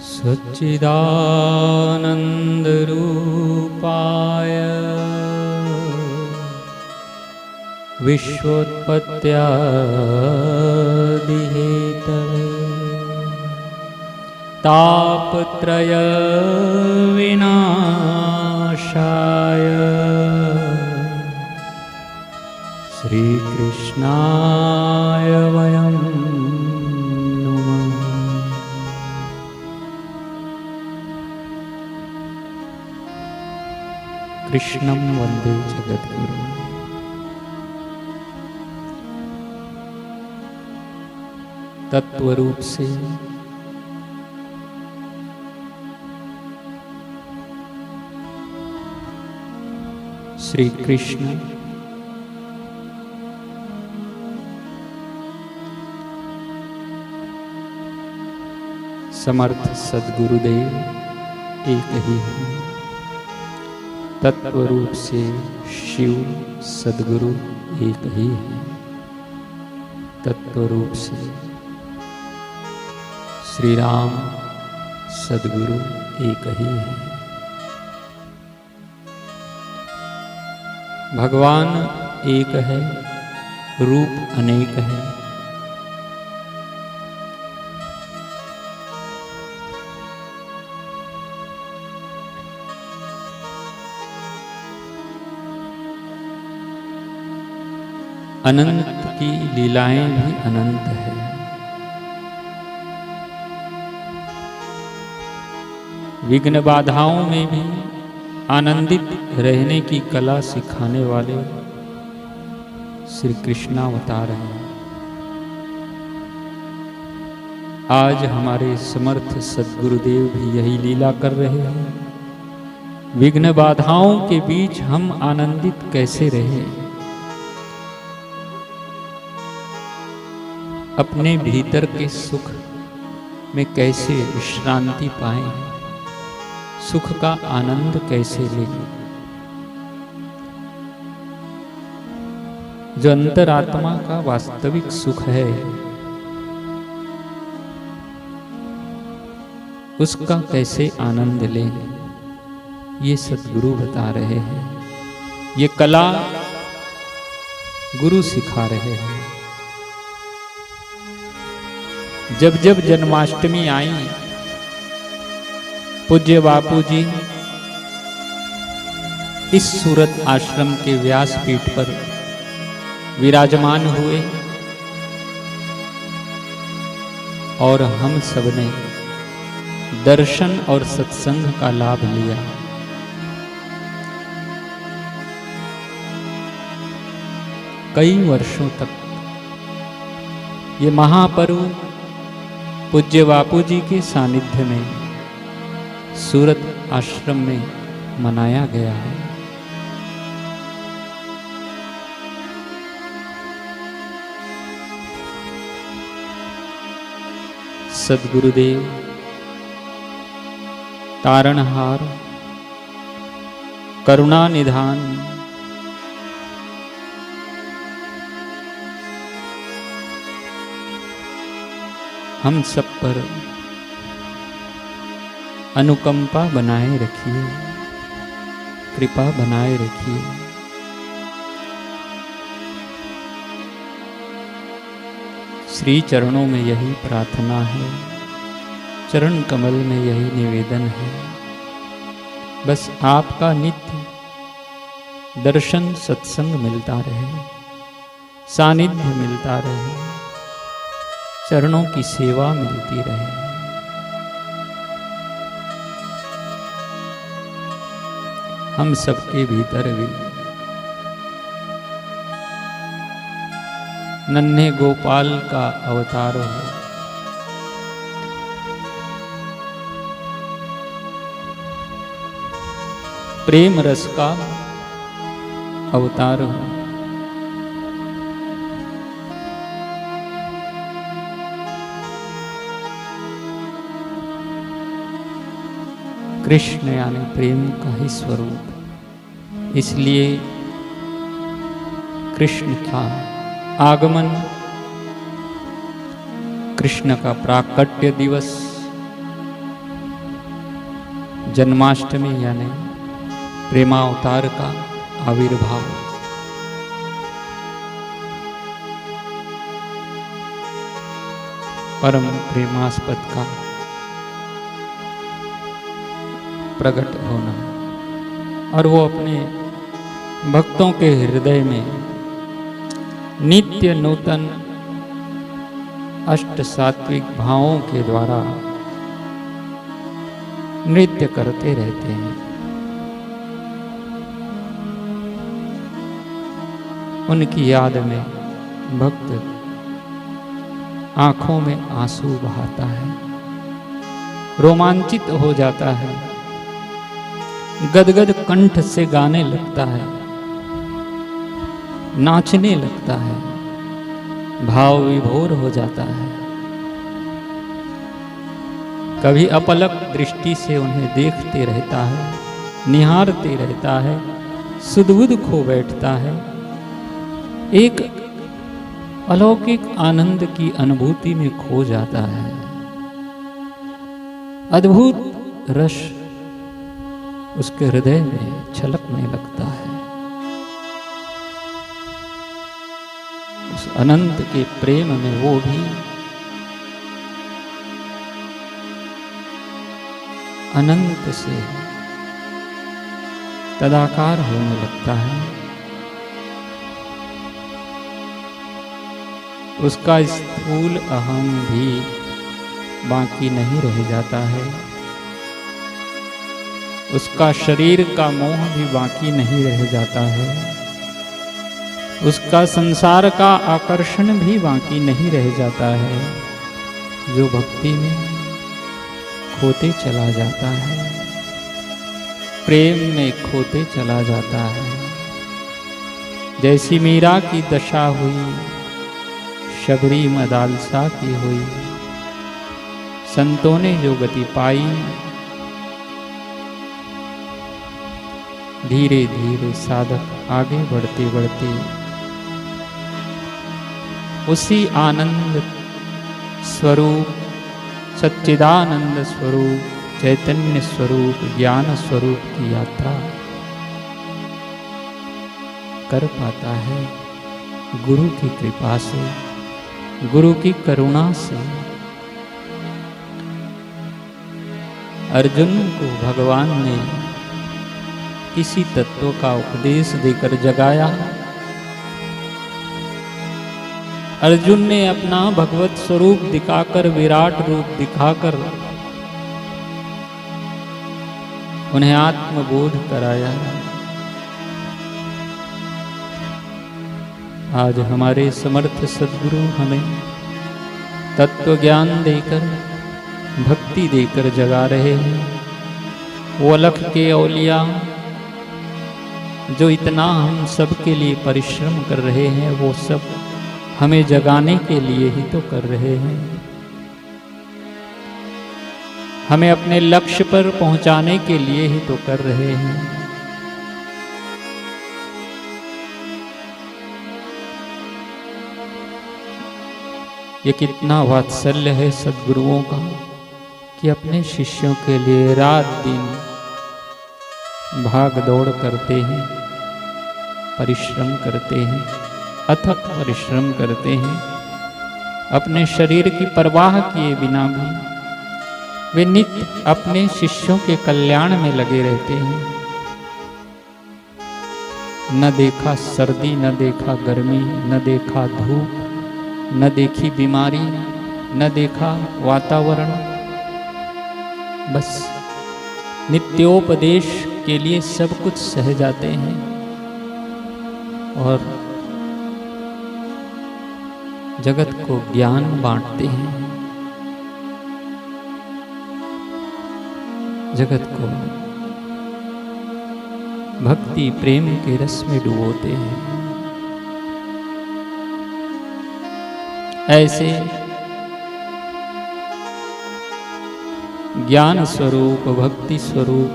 सच्चिदानन्दरूपाय विश्वोत्पत्त्यादिहेतवे तापत्रयविनाशाय श्रीकृष्णाय वयं नमः। कृष्णं वन्दे जगद्गुरुम्। तत्व रूप से श्री कृष्ण समर्थ सद्गुरुदेव एक ही हैं। तत्व रूप से शिव सद्गुरु एक ही है। तत्व रूप से श्री राम सद्गुरु एक ही है। भगवान एक है, रूप अनेक है। अनंत की लीलाएं भी अनंत है। विघ्न बाधाओं में भी आनंदित रहने की कला सिखाने वाले श्री कृष्णावतार हैं। आज हमारे समर्थ सद्गुरुदेव भी यही लीला कर रहे हैं। विघ्न बाधाओं के बीच हम आनंदित कैसे रहें, अपने भीतर के सुख में कैसे विश्रांति पाएं, सुख का आनंद कैसे लें। जो अंतरात्मा का वास्तविक सुख है उसका कैसे आनंद लें, ये सद्गुरु बता रहे हैं। ये कला गुरु सिखा रहे हैं। जब जब जन्माष्टमी आई, पूज्य बापू जी इस सूरत आश्रम के व्यासपीठ पर विराजमान हुए और हम सब ने दर्शन और सत्संग का लाभ लिया। कई वर्षों तक ये महापर्व पूज्य बापू जी के सानिध्य में सूरत आश्रम में मनाया गया है। सद्गुरुदेव तारणहार, करुणा निधान, हम सब पर अनुकंपा बनाए रखिए, कृपा बनाए रखिए। श्री चरणों में यही प्रार्थना है, चरण कमल में यही निवेदन है। बस आपका नित्य दर्शन सत्संग मिलता रहे, सानिध्य मिलता रहे, चरणों की सेवा मिलती रहे। हम सबके भीतर भी नन्हे गोपाल का अवतार हो, प्रेम रस का अवतार हो। कृष्ण यानी प्रेम का ही स्वरूप। इसलिए कृष्ण का आगमन, कृष्ण का प्राकट्य दिवस जन्माष्टमी यानी प्रेमावतार का आविर्भाव। परम प्रेमास्पद का प्रकट होना और वो अपने भक्तों के हृदय में नित्य नूतन अष्ट सात्विक भावों के द्वारा नृत्य करते रहते हैं। उनकी याद में भक्त आंखों में आंसू बहाता है, रोमांचित हो जाता है, गदगद कंठ से गाने लगता है, नाचने लगता है, भाव विभोर हो जाता है। कभी अपलक दृष्टि से उन्हें देखते रहता है, निहारते रहता है, सुध-बुध खो बैठता है, एक अलौकिक आनंद की अनुभूति में खो जाता है। अद्भुत रस उसके हृदय में छलकने लगता है। उस अनंत के प्रेम में वो भी अनंत से तदाकार होने लगता है। उसका स्थूल अहम भी बाकी नहीं रह जाता है, उसका शरीर का मोह भी बाकी नहीं रह जाता है, उसका संसार का आकर्षण भी बाकी नहीं रह जाता है, जो भक्ति में खोते चला जाता है, प्रेम में खोते चला जाता है। जैसी मीरा की दशा हुई, शबरी मदालसा की हुई, संतों ने जो गति पाई, धीरे धीरे साधक आगे बढ़ते बढ़ते उसी आनंद स्वरूप, सच्चिदानंद स्वरूप, चैतन्य स्वरूप, ज्ञान स्वरूप की यात्रा कर पाता है गुरु की कृपा से, गुरु की करुणा से। अर्जुन को भगवान ने किसी तत्व का उपदेश देकर जगाया। अर्जुन ने अपना भगवत स्वरूप दिखाकर, विराट रूप दिखाकर उन्हें आत्मबोध कराया। आज हमारे समर्थ सद्गुरु हमें तत्व ज्ञान देकर, भक्ति देकर जगा रहे हैं। वो अलख के औलिया जो इतना हम सब के लिए परिश्रम कर रहे हैं, वो सब हमें जगाने के लिए ही तो कर रहे हैं, हमें अपने लक्ष्य पर पहुंचाने के लिए ही तो कर रहे हैं। ये कितना वात्सल्य है सद्गुरुओं का कि अपने शिष्यों के लिए रात दिन भाग दौड़ करते हैं, परिश्रम करते हैं, अथक परिश्रम करते हैं। अपने शरीर की परवाह किए बिना भी वे नित्य अपने शिष्यों के कल्याण में लगे रहते हैं। न देखा सर्दी, न देखा गर्मी, न देखा धूप, न देखी बीमारी, न देखा वातावरण, बस नित्योपदेश के लिए सब कुछ सह जाते हैं और जगत को ज्ञान बांटते हैं, जगत को भक्ति प्रेम के रस में डुबोते हैं। ऐसे ज्ञान स्वरूप, भक्ति स्वरूप,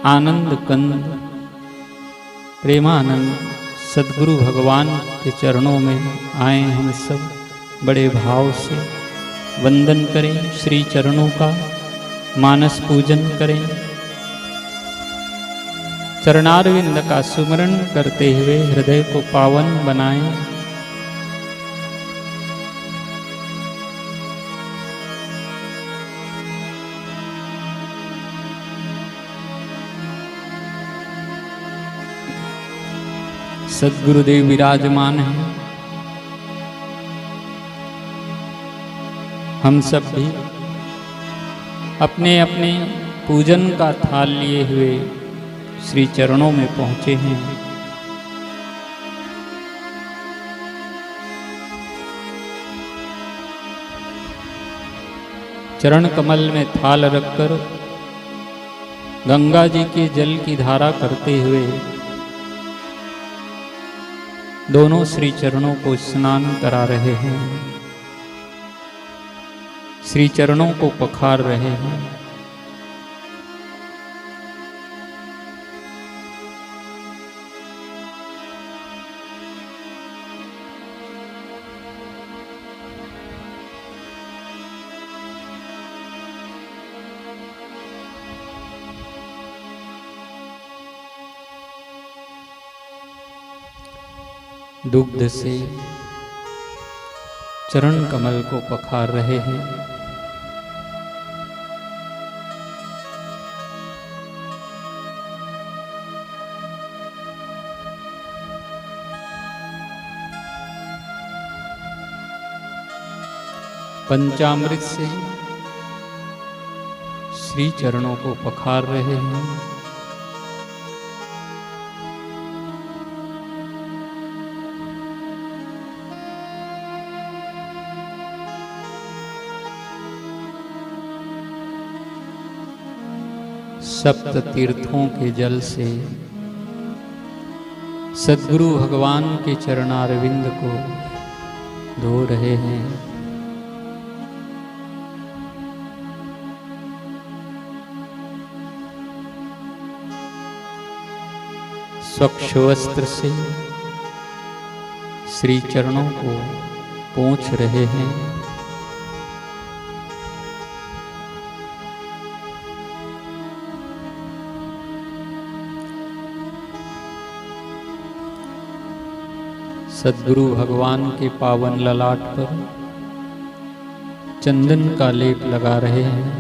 आनंद कंद, प्रेमानंद सद्गुरु भगवान के चरणों में आए हम सब बड़े भाव से वंदन करें श्री चरणों का। मानस पूजन करें, चरणारविंद का सुमरण करते हुए हृदय को पावन बनाएं। सद्गुरुदेव विराजमान हैं। हम सब भी अपने अपने पूजन का थाल लिए हुए श्री चरणों में पहुंचे हैं। चरण कमल में थाल रखकर गंगा जी के जल की धारा करते हुए दोनों श्री चरणों को स्नान करा रहे हैं, श्री चरणों को पखार रहे हैं। दुग्ध से चरण कमल को पखार रहे हैं। पंचामृत से श्री चरणों को पखार रहे हैं। सप्त तीर्थों के जल से सद्गुरु भगवान के चरणारविंद को धो रहे हैं। स्वच्छ वस्त्र से श्री चरणों को पोंछ रहे हैं। सद्गुरु भगवान के पावन ललाट पर चंदन का लेप लगा रहे हैं।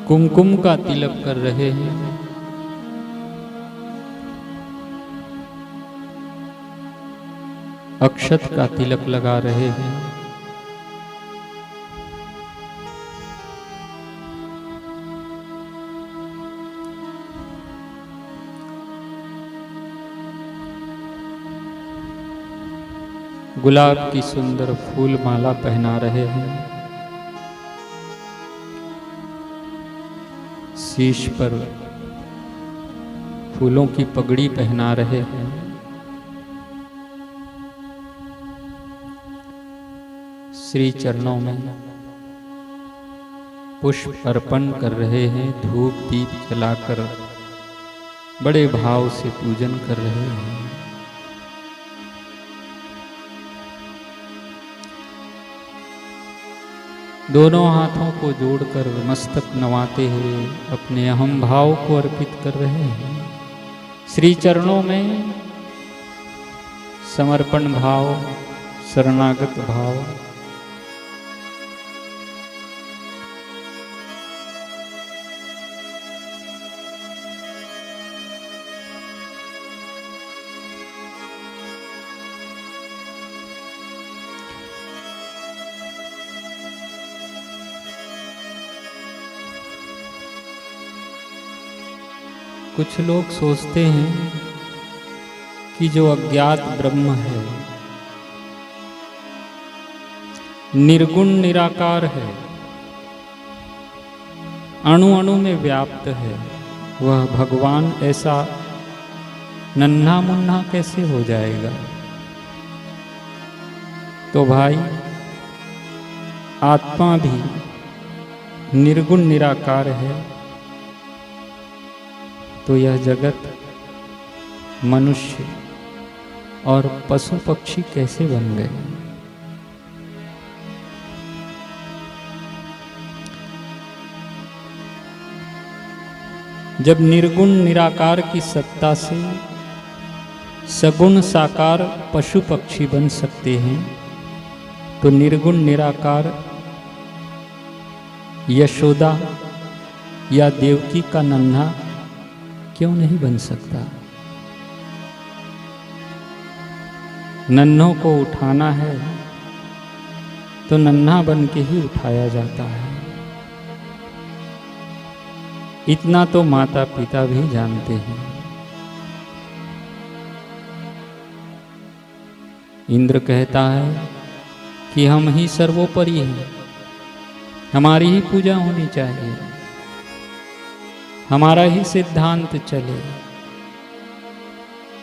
कुमकुम का तिलक कर रहे हैं। अक्षत का तिलक लगा रहे हैं। गुलाब की सुंदर फूल माला पहना रहे हैं। शीश पर फूलों की पगड़ी पहना रहे हैं। श्री चरणों में पुष्प अर्पण कर रहे हैं। धूप दीप जलाकर बड़े भाव से पूजन कर रहे हैं। दोनों हाथों को जोड़कर मस्तक नवाते हुए अपने अहम भाव को अर्पित कर रहे हैं। श्री चरणों में समर्पण भाव, शरणागत भाव, कुछ लोग सोचते हैं कि जो अज्ञात ब्रह्म है, निर्गुण निराकार है, अणु अणु में व्याप्त है, वह भगवान ऐसा नन्हा मुन्ना कैसे हो जाएगा। तो भाई, आत्मा भी निर्गुण निराकार है, तो यह जगत, मनुष्य और पशु पक्षी कैसे बन गए। जब निर्गुण निराकार की सत्ता से सगुण साकार पशु पक्षी बन सकते हैं, तो निर्गुण निराकार यशोदा या देवकी का नन्हा क्यों नहीं बन सकता? नन्हों को उठाना है तो नन्हा बन के ही उठाया जाता है। इतना तो माता पिता भी जानते हैं। इंद्र कहता है कि हम ही सर्वोपरि हैं, हमारी ही पूजा होनी चाहिए, हमारा ही सिद्धांत चले।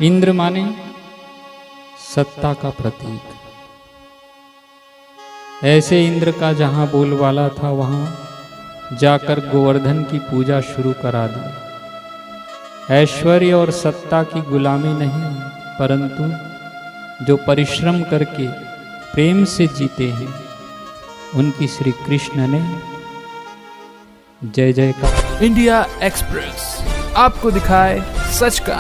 इंद्र माने सत्ता का प्रतीक। ऐसे इंद्र का जहां बोलबाला था वहां जाकर गोवर्धन की पूजा शुरू करा दी। ऐश्वर्य और सत्ता की गुलामी नहीं, परंतु जो परिश्रम करके प्रेम से जीते हैं उनकी श्री कृष्ण ने जय जयकार। इंडिया एक्सप्रेस आपको दिखाए सच का।